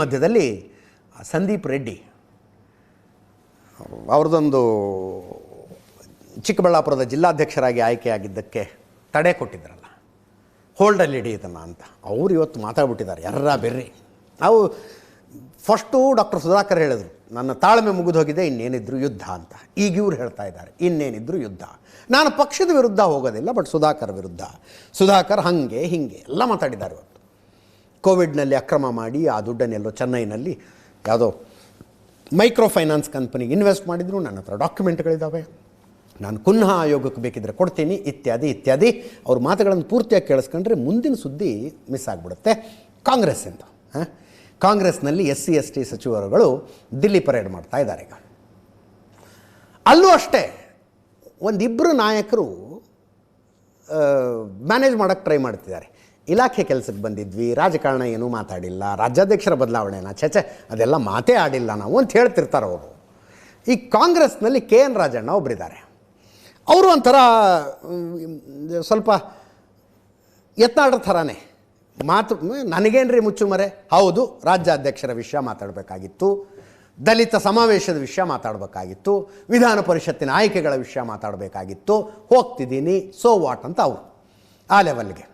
ಮಧ್ಯದಲ್ಲಿ ಸಂದೀಪ್ ರೆಡ್ಡಿ ಅವ್ರದ್ದೊಂದು ಚಿಕ್ಕಬಳ್ಳಾಪುರದ ಜಿಲ್ಲಾಧ್ಯಕ್ಷರಾಗಿ ಆಯ್ಕೆಯಾಗಿದ್ದಕ್ಕೆ ತಡೆ ಕೊಟ್ಟಿದ್ರಲ್ಲ, ಹೋಲ್ಡಲ್ಲಿ ಹಿಡಿಯುತ್ತಲ್ಲ ಅಂತ ಅವರು ಇವತ್ತು ಮಾತಾಡ್ಬಿಟ್ಟಿದ್ದಾರೆ. ಬೆರ್ರಿ ನಾವು ಫಸ್ಟು ಡಾಕ್ಟರ್ ಸುಧಾಕರ್ ಹೇಳಿದ್ರು ನನ್ನ ತಾಳ್ಮೆ ಮುಗಿದೋಗಿದೆ, ಇನ್ನೇನಿದ್ರು ಯುದ್ಧ ಅಂತ. ಈಗ ಇವ್ರು ಹೇಳ್ತಾ ಇದ್ದಾರೆ ಇನ್ನೇನಿದ್ರು ಯುದ್ಧ. ನಾನು ಪಕ್ಷದ ವಿರುದ್ಧ ಹೋಗೋದಿಲ್ಲ, ಬಟ್ ಸುಧಾಕರ್ ಹಾಗೆ ಹೀಗೆ ಎಲ್ಲ ಮಾತಾಡಿದ್ದಾರೆ. ಇವತ್ತು ಕೋವಿಡ್ನಲ್ಲಿ ಅಕ್ರಮ ಮಾಡಿ ಆ ದುಡ್ಡನ್ನೆಲ್ಲೋ ಚೆನ್ನೈನಲ್ಲಿ ಯಾವುದೋ ಮೈಕ್ರೋ ಫೈನಾನ್ಸ್ ಕಂಪನಿಗೆ ಇನ್ವೆಸ್ಟ್ ಮಾಡಿದ್ರು, ನನ್ನ ಹತ್ರ ಡಾಕ್ಯುಮೆಂಟ್ಗಳಿದ್ದಾವೆ, ನಾನು ಪುನಃ ಆಯೋಗಕ್ಕೆ ಬೇಕಿದ್ರೆ ಕೊಡ್ತೀನಿ, ಇತ್ಯಾದಿ. ಅವ್ರ ಮಾತುಗಳನ್ನು ಪೂರ್ತಿಯಾಗಿ ಕೇಳಿಸ್ಕೊಂಡ್ರೆ ಮುಂದಿನ ಸುದ್ದಿ ಮಿಸ್ ಆಗಿಬಿಡುತ್ತೆ. ಕಾಂಗ್ರೆಸ್ನಲ್ಲಿ SC ST ಸಚಿವರುಗಳು ದಿಲ್ಲಿ ಪರೇಡ್ ಮಾಡ್ತಾ ಇದ್ದಾರೆ. ಈಗ ಅಲ್ಲೂ ಅಷ್ಟೇ ಒಂದಿಬ್ಬರು ನಾಯಕರು ಮ್ಯಾನೇಜ್ ಮಾಡೋಕ್ಕೆ ಟ್ರೈ ಮಾಡ್ತಿದ್ದಾರೆ. ಇಲಾಖೆ ಕೆಲಸಕ್ಕೆ ಬಂದಿದ್ವಿ, ರಾಜಕಾರಣ ಏನೂ ಮಾತಾಡಿಲ್ಲ, ರಾಜ್ಯಾಧ್ಯಕ್ಷರ ಬದಲಾವಣೆನ ಅದೆಲ್ಲ ಮಾತೇ ಆಡಿಲ್ಲ ನಾವು ಅಂತ ಹೇಳ್ತಿರ್ತಾರೆ ಅವರು. ಈ ಕಾಂಗ್ರೆಸ್ನಲ್ಲಿ KN ರಾಜಣ್ಣ ಒಬ್ಬರಿದ್ದಾರೆ. ಅವರು ಒಂಥರ ಸ್ವಲ್ಪ ಎತ್ತಾಡ್ರ ಥರನೇ ಮಾತು. ನನಗೇನ್ರಿ ಮುಚ್ಚುಮರೆ, ಹೌದು ರಾಜ್ಯಾಧ್ಯಕ್ಷರ ವಿಷಯ ಮಾತಾಡಬೇಕಾಗಿತ್ತು, ದಲಿತ ಸಮಾವೇಶದ ವಿಷಯ ಮಾತಾಡಬೇಕಾಗಿತ್ತು, ವಿಧಾನ ಪರಿಷತ್ತಿನ ಆಯ್ಕೆಗಳ ವಿಷಯ ಮಾತಾಡಬೇಕಾಗಿತ್ತು, ಹೋಗ್ತಿದ್ದೀನಿ, ಸೋ ವಾಟ್ ಅಂತ ಅವರು ಆ ಲೆವೆಲ್ಗೆ.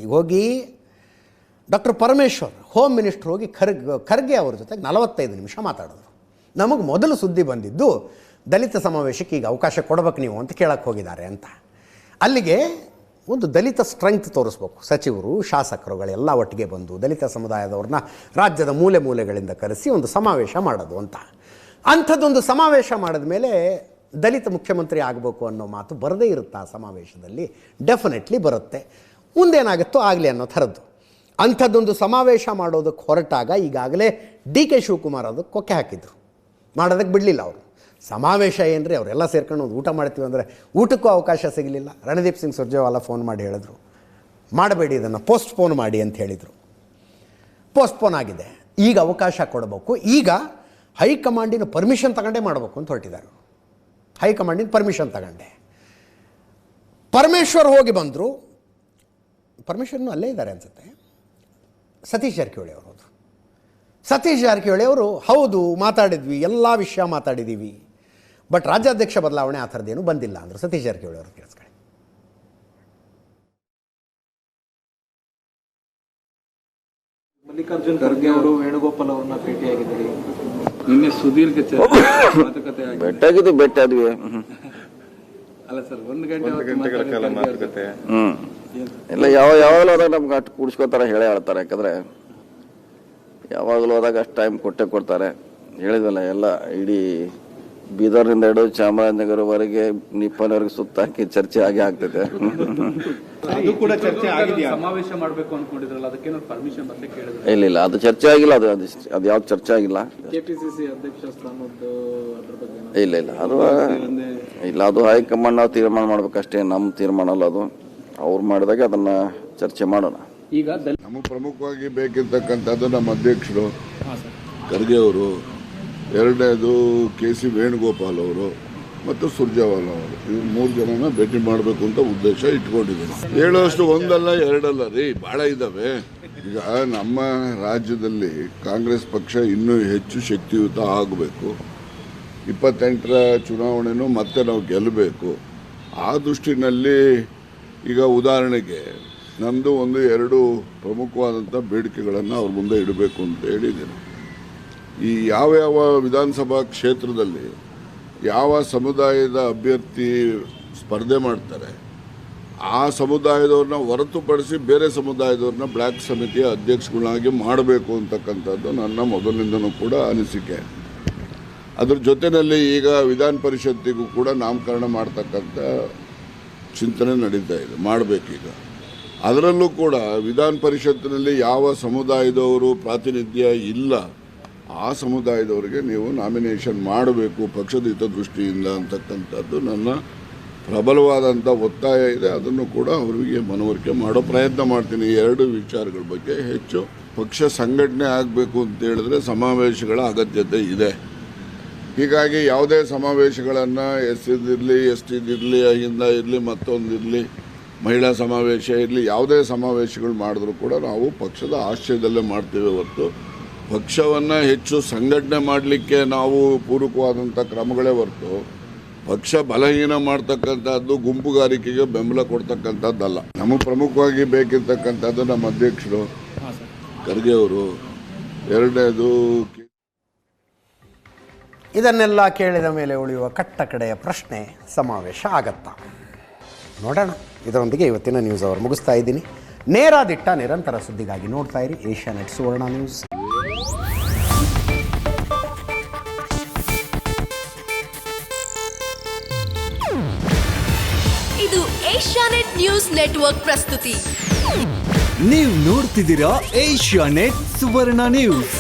ಈಗ ಹೋಗಿ ಡಾಕ್ಟರ್ ಪರಮೇಶ್ವರ್ ಹೋಮ್ ಮಿನಿಸ್ಟ್ರ್ ಹೋಗಿ ಖರ್ಗೆ ಅವ್ರ ಜೊತೆಗೆ 45 ನಿಮಿಷ ಮಾತಾಡಿದ್ರು. ನಮಗೆ ಮೊದಲು ಸುದ್ದಿ ಬಂದಿದ್ದು ದಲಿತ ಸಮಾವೇಶಕ್ಕೆ ಈಗ ಅವಕಾಶ ಕೊಡಬೇಕು ನೀವು ಅಂತ ಕೇಳಕ್ಕೆ ಹೋಗಿದ್ದಾರೆ ಅಂತ. ಅಲ್ಲಿಗೆ ಒಂದು ದಲಿತ ಸ್ಟ್ರೆಂಗ್ತ್ ತೋರಿಸ್ಬೇಕು. ಸಚಿವರು ಶಾಸಕರುಗಳೆಲ್ಲ ಒಟ್ಟಿಗೆ ಬಂದು ದಲಿತ ಸಮುದಾಯದವ್ರನ್ನ ರಾಜ್ಯದ ಮೂಲೆ ಮೂಲೆಗಳಿಂದ ಕರೆಸಿ ಒಂದು ಸಮಾವೇಶ ಮಾಡೋದು ಅಂತ. ಅಂಥದ್ದೊಂದು ಸಮಾವೇಶ ಮಾಡಿದ ಮೇಲೆ ದಲಿತ ಮುಖ್ಯಮಂತ್ರಿ ಆಗಬೇಕು ಅನ್ನೋ ಮಾತು ಬರದೇ ಇರುತ್ತೆ. ಆ ಸಮಾವೇಶದಲ್ಲಿ ಡೆಫಿನೆಟ್ಲಿ ಬರುತ್ತೆ. ಮುಂದೇನಾಗುತ್ತೋ ಆಗಲಿ ಅನ್ನೋ ಥರದ್ದು. ಅಂಥದ್ದೊಂದು ಸಮಾವೇಶ ಮಾಡೋದಕ್ಕೆ ಹೊರಟಾಗ ಈಗಾಗಲೇ DK ಶಿವಕುಮಾರ್ ಅದಕ್ಕೆ ಕೊಕ್ಕೆ ಹಾಕಿದ್ರು, ಮಾಡೋದಕ್ಕೆ ಬಿಡಲಿಲ್ಲ ಅವರು. ಸಮಾವೇಶ ಏನ್ರಿ, ಅವರೆಲ್ಲ ಸೇರ್ಕೊಂಡು ಒಂದು ಊಟ ಮಾಡ್ತೀವಿ ಅಂದರೆ ಊಟಕ್ಕೂ ಅವಕಾಶ ಸಿಗಲಿಲ್ಲ. ರಣದೀಪ್ ಸಿಂಗ್ ಸುರ್ಜೇವಾಲಾ ಫೋನ್ ಮಾಡಿ ಹೇಳಿದ್ರು ಮಾಡಬೇಡಿ, ಇದನ್ನು ಪೋಸ್ಟ್ಪೋನ್ ಮಾಡಿ ಅಂತ ಹೇಳಿದರು. ಪೋಸ್ಟ್ಪೋನ್ ಆಗಿದೆ, ಈಗ ಅವಕಾಶ ಕೊಡಬೇಕು. ಈಗ ಹೈಕಮಾಂಡಿನ ಪರ್ಮಿಷನ್ ತಗೊಂಡೇ ಮಾಡಬೇಕು ಅಂತ ಹೊರಟಿದ್ದಾರೆ. ಹೈಕಮಾಂಡಿನ ಪರ್ಮಿಷನ್ ತಗೊಂಡೆ ಪರಮೇಶ್ವರ್ ಹೋಗಿ ಬಂದರು. ಪರ್ಮಿಷನ್ನು ಅಲ್ಲೇ ಇದ್ದಾರೆ ಅನಿಸುತ್ತೆ. ಸತೀಶ್ ಜಾರಕಿಹೊಳಿ ಅವರು ಹೋದರು. ಸತೀಶ್ ಜಾರಕಿಹೊಳಿ ಅವರು ಹೌದು ಮಾತಾಡಿದ್ವಿ, ಎಲ್ಲ ವಿಷಯ ಮಾತಾಡಿದ್ದೀವಿ, ಬಟ್ ರಾಜ್ಯಾಧ್ಯಕ್ಷ ಬದಲಾವಣೆ ಆ ಥರದ್ದೇನು ಬಂದಿಲ್ಲ ಅಂದರು ಸತೀಶ್ ಜಾರಕಿಹೊಳಿ ಅವರು. ಕೇಳಿಸ್ಕೊಳ್ಳಿ. ಮಲ್ಲಿಕಾರ್ಜುನ್ ಖರ್ಗೆ ಅವರು ವೇಣುಗೋಪಾಲ್ ಅವರನ್ನ ಭೇಟಿಯಾಗಿದ್ದಾರೆ. ನಿನ್ನೆ ಸುದೀರ್ಘ ಮಾತುಕತೆ ಭೇಟಿಯಾದ್ವಿ. ಅಲ್ಲ ಸರ್, 1 ಗಂಟೆಗಳ ಕಾಲ ಮಾತುಕತೆ. ಇಲ್ಲ, ಯಾವಾಗಲೂ ಹೋದಾಗ ನಮ್ಗೆ ಅಷ್ಟು ಕೂಡಿಸ್ಕೋತಾರೆ, ಹೇಳೇ ಹೇಳ್ತಾರೆ. ಯಾಕಂದ್ರೆ ಯಾವಾಗಲೂ ಹೋದಾಗ ಅಷ್ಟು ಟೈಮ್ ಕೊಡ್ತಾರೆ. ಹೇಳಿದ್ವಲ್ಲ, ಎಲ್ಲ ಇಡೀ ಬೀದರ್ನಿಂದ ಹಿಡಿದು ಚಾಮರಾಜನಗರವರೆಗೆ ನಿಪ್ಪನವರೆಗೆ ಸುತ್ತ ಹಾಕಿ ಚರ್ಚೆ ಆಗ್ತದೆ. ಸಮಾವೇಶ ಮಾಡಬೇಕು ಅನ್ಕೊಂಡಿದ್ರಲ್ಲ, ಅದಕ್ಕೆ ಪರ್ಮಿಷನ್ ಮತ್ತೆ ಕೇಳಿದ್ರು? ಇಲ್ಲ, ಅದು ಚರ್ಚೆ ಆಗಿಲ್ಲ. ಅದು ಯಾವ್ದು ಚರ್ಚೆ ಆಗಿಲ್ಲ. KPCC ಅಧ್ಯಕ್ಷ ಸ್ಥಾನದ್ದು ಅದ್ರ ಬಗ್ಗೆ ಇಲ್ಲ, ಅದು ಹೈಕಮಾಂಡ್ ನಾವು ತೀರ್ಮಾನ ಮಾಡ್ಬೇಕಷ್ಟೇ, ನಮ್ಮ ತೀರ್ಮಾನ ಅಲ್ಲ ಅದು. ಅವ್ರು ಮಾಡಿದಾಗ ಅದನ್ನ ಚರ್ಚೆ ಮಾಡೋಣ. ಈಗ ನಮಗೆ ಪ್ರಮುಖವಾಗಿ ಬೇಕಿರ್ತಕ್ಕಂಥದ್ದು ನಮ್ಮ ಅಧ್ಯಕ್ಷರು ಖರ್ಗೆ ಅವರು, ಎರಡನೇದು KC ವೇಣುಗೋಪಾಲ್ ಅವರು ಮತ್ತು ಸುರ್ಜೇವಾಲಾ ಅವರು. ಇವ್ರು 3 ಜನನ ಭೇಟಿ ಮಾಡಬೇಕು ಅಂತ ಉದ್ದೇಶ ಇಟ್ಕೊಂಡಿದ್ದೀನಿ. ಹೇಳೋಷ್ಟು ಒಂದಲ್ಲ ಎರಡಲ್ಲ ರೀ, ಭಾಳ ಇದ್ದಾವೆ. ಈಗ ನಮ್ಮ ರಾಜ್ಯದಲ್ಲಿ ಕಾಂಗ್ರೆಸ್ ಪಕ್ಷ ಇನ್ನೂ ಹೆಚ್ಚು ಶಕ್ತಿಯುತ ಆಗಬೇಕು. 28ರ ಚುನಾವಣೆನೂ ಮತ್ತೆ ನಾವು ಗೆಲ್ಲಬೇಕು. ಆ ದೃಷ್ಟಿನಲ್ಲಿ ಈಗ ಉದಾಹರಣೆಗೆ ನಮ್ಮದು 1-2 ಪ್ರಮುಖವಾದಂಥ ಬೇಡಿಕೆಗಳನ್ನು ಅವ್ರ ಮುಂದೆ ಇಡಬೇಕು ಅಂತ ಹೇಳಿದ್ದೀನಿ. ಈ ಯಾವ ವಿಧಾನಸಭಾ ಕ್ಷೇತ್ರದಲ್ಲಿ ಯಾವ ಸಮುದಾಯದ ಅಭ್ಯರ್ಥಿ ಸ್ಪರ್ಧೆ ಮಾಡ್ತಾರೆ ಆ ಸಮುದಾಯದವ್ರನ್ನ ಹೊರತುಪಡಿಸಿ ಬೇರೆ ಸಮುದಾಯದವ್ರನ್ನ ಬ್ಲ್ಯಾಕ್ ಸಮಿತಿಯ ಅಧ್ಯಕ್ಷಗಳಾಗಿ ಮಾಡಬೇಕು ಅಂತಕ್ಕಂಥದ್ದು ನನ್ನ ಮೊದಲಿನಿಂದನೂ ಕೂಡ ಅನಿಸಿಕೆ. ಅದ್ರ ಜೊತೆಯಲ್ಲಿ ಈಗ ವಿಧಾನ ಪರಿಷತ್ತಿಗೂ ಕೂಡ ನಾಮಕರಣ ಮಾಡ್ತಕ್ಕಂಥ ಚಿಂತನೆ ನಡೀತಾ ಇದೆ, ಮಾಡಬೇಕೀಗ. ಅದರಲ್ಲೂ ಕೂಡ ವಿಧಾನ ಪರಿಷತ್ತಿನಲ್ಲಿ ಯಾವ ಸಮುದಾಯದವರು ಪ್ರಾತಿನಿಧ್ಯ ಇಲ್ಲ ಆ ಸಮುದಾಯದವರಿಗೆ ನೀವು ನಾಮಿನೇಷನ್ ಮಾಡಬೇಕು ಪಕ್ಷದ ಹಿತದೃಷ್ಟಿಯಿಂದ ಅಂತಕ್ಕಂಥದ್ದು ನನ್ನ ಪ್ರಬಲವಾದಂಥ ಒತ್ತಾಯ ಇದೆ. ಅದನ್ನು ಕೂಡ ಅವರಿಗೆ ಮನವರಿಕೆ ಮಾಡೋ ಪ್ರಯತ್ನ ಮಾಡ್ತೀನಿ. ಈ 2 ವಿಚಾರಗಳ ಬಗ್ಗೆ ಹೆಚ್ಚು ಪಕ್ಷ ಸಂಘಟನೆ ಆಗಬೇಕು ಅಂತ ಹೇಳಿದ್ರೆ ಸಮಾವೇಶಗಳ ಅಗತ್ಯತೆ ಇದೆ. ಹೀಗಾಗಿ ಯಾವುದೇ ಸಮಾವೇಶಗಳನ್ನು SC-ದಿರಲಿ ST-ದಿರಲಿ ಅಹಿಂದ ಇರಲಿ ಮತ್ತೊಂದಿರಲಿ ಮಹಿಳಾ ಸಮಾವೇಶ ಇರಲಿ ಯಾವುದೇ ಸಮಾವೇಶಗಳು ಮಾಡಿದ್ರೂ ಕೂಡ ನಾವು ಪಕ್ಷದ ಆಶ್ರಯದಲ್ಲೇ ಮಾಡ್ತೇವೆ ಹೊರತು ಪಕ್ಷವನ್ನು ಹೆಚ್ಚು ಸಂಘಟನೆ ಮಾಡಲಿಕ್ಕೆ ನಾವು ಪೂರಕವಾದಂಥ ಕ್ರಮಗಳೇ ಹೊರತು ಪಕ್ಷ ಬಲಹೀನ ಮಾಡ್ತಕ್ಕಂಥದ್ದು ಗುಂಪುಗಾರಿಕೆಗೆ ಬೆಂಬಲ ಕೊಡ್ತಕ್ಕಂಥದ್ದಲ್ಲ. ನಮಗೆ ಪ್ರಮುಖವಾಗಿ ಬೇಕಿರ್ತಕ್ಕಂಥದ್ದು ನಮ್ಮ ಅಧ್ಯಕ್ಷರು ಖರ್ಗೆ ಅವರು, ಎರಡನೇದು ಇದನ್ನೆಲ್ಲ ಕೇಳಿದ ಮೇಲೆ ಉಳಿಯುವ ಕಟ್ಟ ಕಡೆಯ ಪ್ರಶ್ನೆ, ಸಮಾವೇಶ ಆಗತ್ತಾ? ನೋಡೋಣ. ಇದರೊಂದಿಗೆ ಇವತ್ತಿನ ನ್ಯೂಸ್ ಅವರ್ ಮುಗಿಸ್ತಾ ಇದ್ದೀನಿ. ನೇರ ದಿಟ್ಟ ನಿರಂತರ ಸುದ್ದಿಗಾಗಿ ನೋಡ್ತಾ ಇರಿ ಏಷ್ಯಾನೆಟ್ ಸುವರ್ಣ ನ್ಯೂಸ್. ಇದು ಏಷ್ಯಾನೆಟ್ ನ್ಯೂಸ್ ನೆಟ್ವರ್ಕ್ ಪ್ರಸ್ತುತಿ. ನೀವು ನೋಡ್ತಿದ್ದೀರಾ ಏಷ್ಯಾನೆಟ್ ಸುವರ್ಣ ನ್ಯೂಸ್.